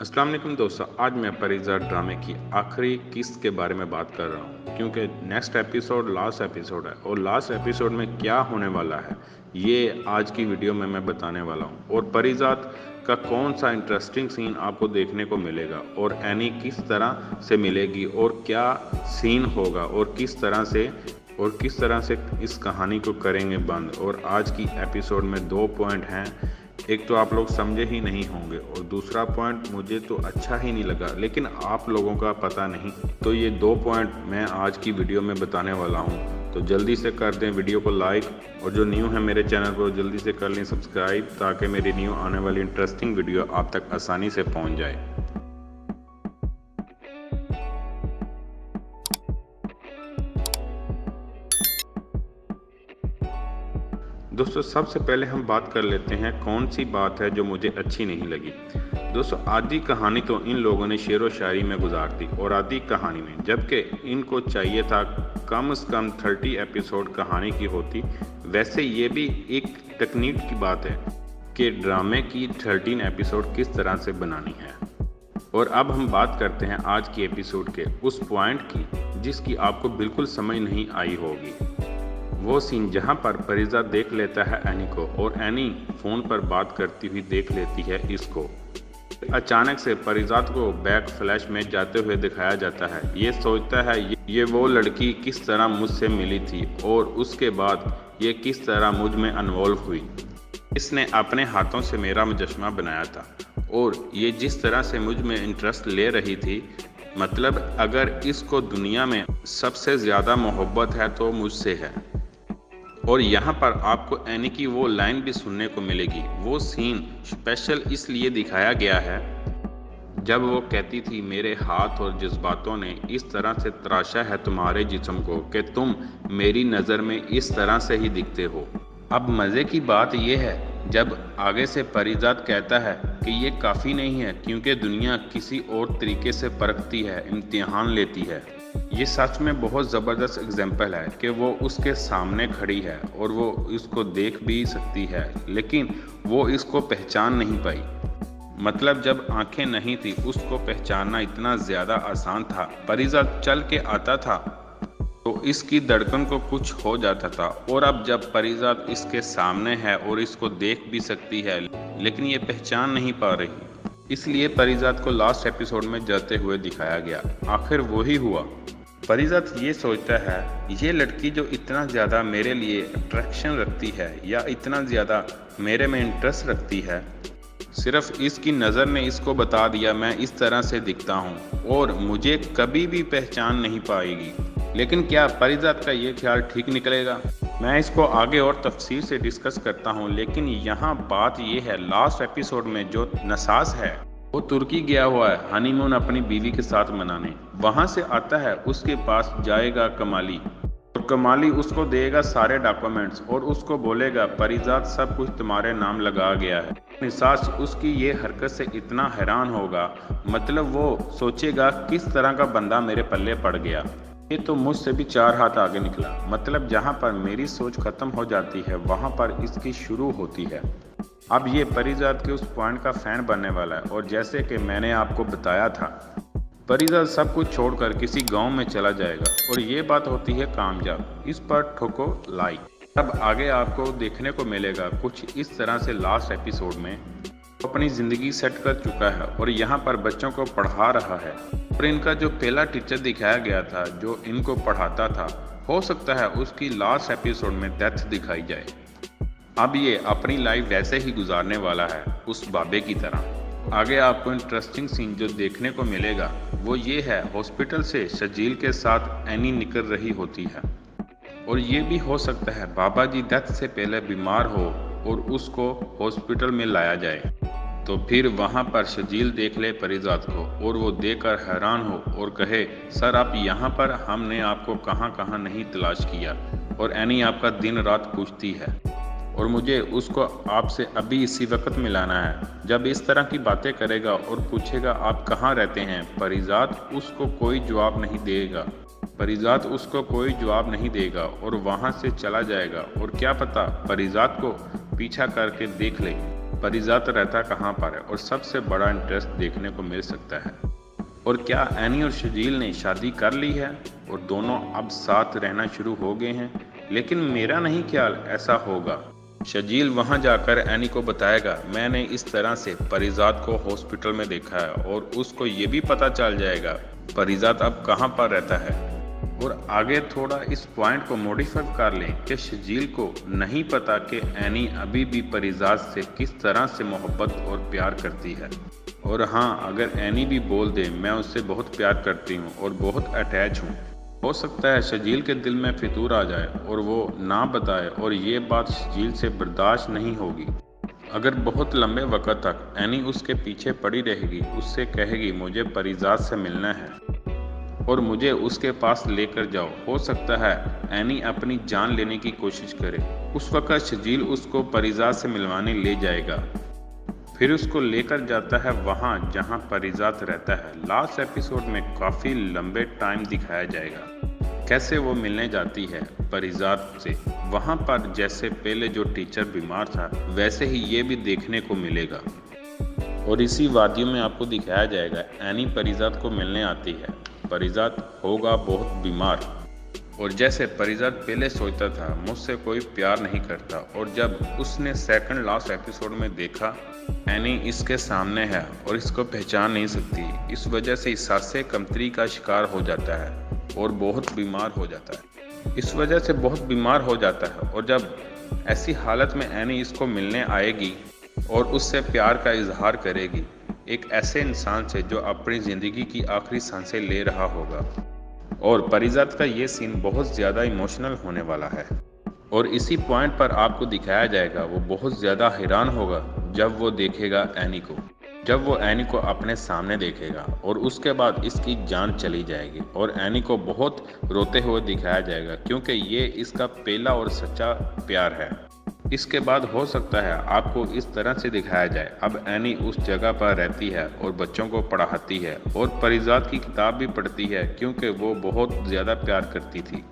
अस्सलाम वालेकुम दोस्तों, आज मैं परिज़ा ड्रामे की आखिरी किस्त के बारे में बात कर रहा हूँ क्योंकि नेक्स्ट एपिसोड लास्ट एपिसोड है और लास्ट एपिसोड में क्या होने वाला है ये आज की वीडियो में मैं बताने वाला हूँ। और परिज़ात का कौन सा इंटरेस्टिंग सीन आपको देखने को मिलेगा और एनी किस तरह से मिलेगी और क्या सीन होगा और किस तरह से इस कहानी को करेंगे बंद। और आज की एपिसोड में 2 पॉइंट हैं, एक तो आप लोग समझे ही नहीं होंगे और दूसरा पॉइंट मुझे तो अच्छा ही नहीं लगा, लेकिन आप लोगों का पता नहीं। तो ये 2 पॉइंट मैं आज की वीडियो में बताने वाला हूँ, तो जल्दी से कर दें वीडियो को लाइक और जो न्यू है मेरे चैनल को जल्दी से कर लें सब्सक्राइब, ताकि मेरी न्यू आने वाली इंटरेस्टिंग वीडियो आप तक आसानी से पहुँच जाए। दोस्तों सबसे पहले हम बात कर लेते हैं कौन सी बात है जो मुझे अच्छी नहीं लगी। दोस्तों आधी कहानी तो इन लोगों ने शेरो शायरी में गुजार दी और आधी कहानी में, जबकि इनको चाहिए था कम से कम 30 एपिसोड कहानी की होती। वैसे ये भी एक टेक्निक की बात है कि ड्रामे की 13 एपिसोड किस तरह से बनानी है। और अब हम बात करते हैं आज की एपिसोड के उस पॉइंट की जिसकी आपको बिल्कुल समझ नहीं आई होगी। वो सीन जहां पर परिज़ा देख लेता है एनी को और एनी फ़ोन पर बात करती हुई देख लेती है इसको। अचानक से परिज़ा को बैक फ्लैश में जाते हुए दिखाया जाता है। ये सोचता है ये वो लड़की किस तरह मुझसे मिली थी और उसके बाद ये किस तरह मुझ में इन्वॉल्व हुई। इसने अपने हाथों से मेरा मुजस्समा बनाया था और ये जिस तरह से मुझ में इंटरेस्ट ले रही थी, मतलब अगर इसको दुनिया में सबसे ज़्यादा मोहब्बत है तो मुझसे है। और यहाँ पर आपको एनी की वो लाइन भी सुनने को मिलेगी। वो सीन स्पेशल इसलिए दिखाया गया है जब वो कहती थी मेरे हाथ और जज्बातों ने इस तरह से तराशा है तुम्हारे जिस्म को कि तुम मेरी नज़र में इस तरह से ही दिखते हो। अब मज़े की बात यह है जब आगे से परिज़ात कहता है कि ये काफ़ी नहीं है क्योंकि दुनिया किसी और तरीके से परखती है, इम्तिहान लेती है। ये सच में बहुत ज़बरदस्त एग्जाम्पल है कि वो उसके सामने खड़ी है और वो इसको देख भी सकती है, लेकिन वो इसको पहचान नहीं पाई। मतलब जब आंखें नहीं थी उसको पहचानना इतना ज़्यादा आसान था। परिज़ात चल के आता था तो इसकी धड़कन को कुछ हो जाता था, और अब जब परिज़ात इसके सामने है और इसको देख भी सकती है लेकिन ये पहचान नहीं पा रही, इसलिए परिज़ात को लास्ट एपिसोड में जाते हुए दिखाया गया। आखिर वही हुआ। परिज़ात ये सोचता है ये लड़की जो इतना ज़्यादा मेरे लिए अट्रैक्शन रखती है या इतना ज़्यादा मेरे में इंटरेस्ट रखती है, सिर्फ इसकी नज़र ने इसको बता दिया मैं इस तरह से दिखता हूँ और मुझे कभी भी पहचान नहीं पाएगी। लेकिन क्या परिज़ात का ये ख्याल ठीक निकलेगा? मैं इसको आगे और तफसील से डिस्कस करता हूँ, लेकिन यहाँ बात ये है लास्ट एपिसोड में जो नसास है वो तुर्की गया हुआ है हनीमून अपनी बीवी के साथ मनाने। वहाँ से आता है, उसके पास जाएगा कमाली और कमाली उसको देगा सारे डॉक्यूमेंट्स और उसको बोलेगा परिज़ात सब कुछ तुम्हारे नाम लगा गया है। नसास उसकी ये हरकत से इतना हैरान होगा, मतलब वो सोचेगा किस तरह का बंदा मेरे पल्ले पड़ गया, ये तो मुझसे भी 4 हाथ आगे निकला। मतलब जहाँ पर मेरी सोच ख़त्म हो जाती है वहाँ पर इसकी शुरू होती है। अब ये परिज़ात के उस पॉइंट का फ़ैन बनने वाला है और जैसे कि मैंने आपको बताया था परिज़ात सब कुछ छोड़कर किसी गांव में चला जाएगा और ये बात होती है कामयाब। इस पर ठोको लाइक। अब आगे आपको देखने को मिलेगा कुछ इस तरह से लास्ट एपिसोड में अपनी ज़िंदगी सेट कर चुका है और यहाँ पर बच्चों को पढ़ा रहा है। और इनका जो पहला टीचर दिखाया गया था जो इनको पढ़ाता था, हो सकता है उसकी लास्ट एपिसोड में डेथ दिखाई जाए। अब ये अपनी लाइफ वैसे ही गुजारने वाला है उस बाबे की तरह। आगे आपको इंटरेस्टिंग सीन जो देखने को मिलेगा वो ये है, हॉस्पिटल से शजील के साथ एनी निकल रही होती है और ये भी हो सकता है बाबा जी डेथ से पहले बीमार हो और उसको हॉस्पिटल में लाया जाए। तो फिर वहाँ पर शजील देख ले परिज़ात को और वो देखकर हैरान हो और कहे सर आप यहाँ पर, हमने आपको कहाँ कहाँ नहीं तलाश किया। और एनी आपका दिन रात पूछती है और मुझे उसको आपसे अभी इसी वक्त मिलाना है। जब इस तरह की बातें करेगा और पूछेगा आप कहाँ रहते हैं, परिज़ात उसको कोई जवाब नहीं देगा और वहाँ से चला जाएगा। और क्या पता परिज़ात को पीछा करके देख ले। परिजात रहता कहाँ पर है और सबसे बड़ा इंटरेस्ट देखने को मिल सकता है। और क्या एनी और शजील ने शादी कर ली है और दोनों अब साथ रहना शुरू हो गए हैं? लेकिन मेरा नहीं ख्याल ऐसा होगा। शजील वहां जाकर एनी को बताएगा, मैंने इस तरह से परिजात को हॉस्पिटल में देखा है, और उसको ये भी पता चल जाएगा परिजात अब कहाँ पर रहता है। और आगे थोड़ा इस पॉइंट को मॉडिफाई कर लें कि शजील को नहीं पता कि एनी अभी भी परिजात से किस तरह से मोहब्बत और प्यार करती है। और हाँ, अगर एनी भी बोल दे मैं उससे बहुत प्यार करती हूँ और बहुत अटैच हूँ, हो सकता है शजील के दिल में फितूर आ जाए और वो ना बताए, और ये बात शजील से बर्दाश्त नहीं होगी। अगर बहुत लंबे वक्त तक एनी उसके पीछे पड़ी रहेगी, उससे कहेगी मुझे परिजात से मिलना है और मुझे उसके पास लेकर जाओ, हो सकता है एनी अपनी जान लेने की कोशिश करे। उस वक्त शजील उसको परिजात से मिलवाने ले जाएगा, फिर उसको लेकर जाता है वहाँ जहाँ परिजात रहता है। लास्ट एपिसोड में काफ़ी लंबे टाइम दिखाया जाएगा कैसे वो मिलने जाती है परिजात से। वहाँ पर जैसे पहले जो टीचर बीमार था वैसे ही ये भी देखने को मिलेगा। और इसी वादियों में आपको दिखाया जाएगा एनी परिजात को मिलने आती है। परिजात होगा बहुत बीमार, और जैसे परिजात पहले सोचता था मुझसे कोई प्यार नहीं करता, और जब उसने सेकंड लास्ट एपिसोड में देखा एनी इसके सामने है और इसको पहचान नहीं सकती, इस वजह से सांसें कमतरी का शिकार हो जाता है और बहुत बीमार हो जाता है। इस वजह से बहुत बीमार हो जाता है, और जब ऐसी हालत में एनी इसको मिलने आएगी और उससे प्यार का इजहार करेगी, एक ऐसे इंसान से जो अपनी ज़िंदगी की आखिरी सांसें ले रहा होगा। और परिजात का ये सीन बहुत ज़्यादा इमोशनल होने वाला है, और इसी पॉइंट पर आपको दिखाया जाएगा वो बहुत ज़्यादा हैरान होगा जब वो देखेगा एनी को, जब वो एनी को अपने सामने देखेगा, और उसके बाद इसकी जान चली जाएगी और एनी को बहुत रोते हुए दिखाया जाएगा, क्योंकि ये इसका पहला और सच्चा प्यार है। इसके बाद हो सकता है आपको इस तरह से दिखाया जाए अब एनी उस जगह पर रहती है और बच्चों को पढ़ाती है और परिजात की किताब भी पढ़ती है, क्योंकि वो बहुत ज़्यादा प्यार करती थी।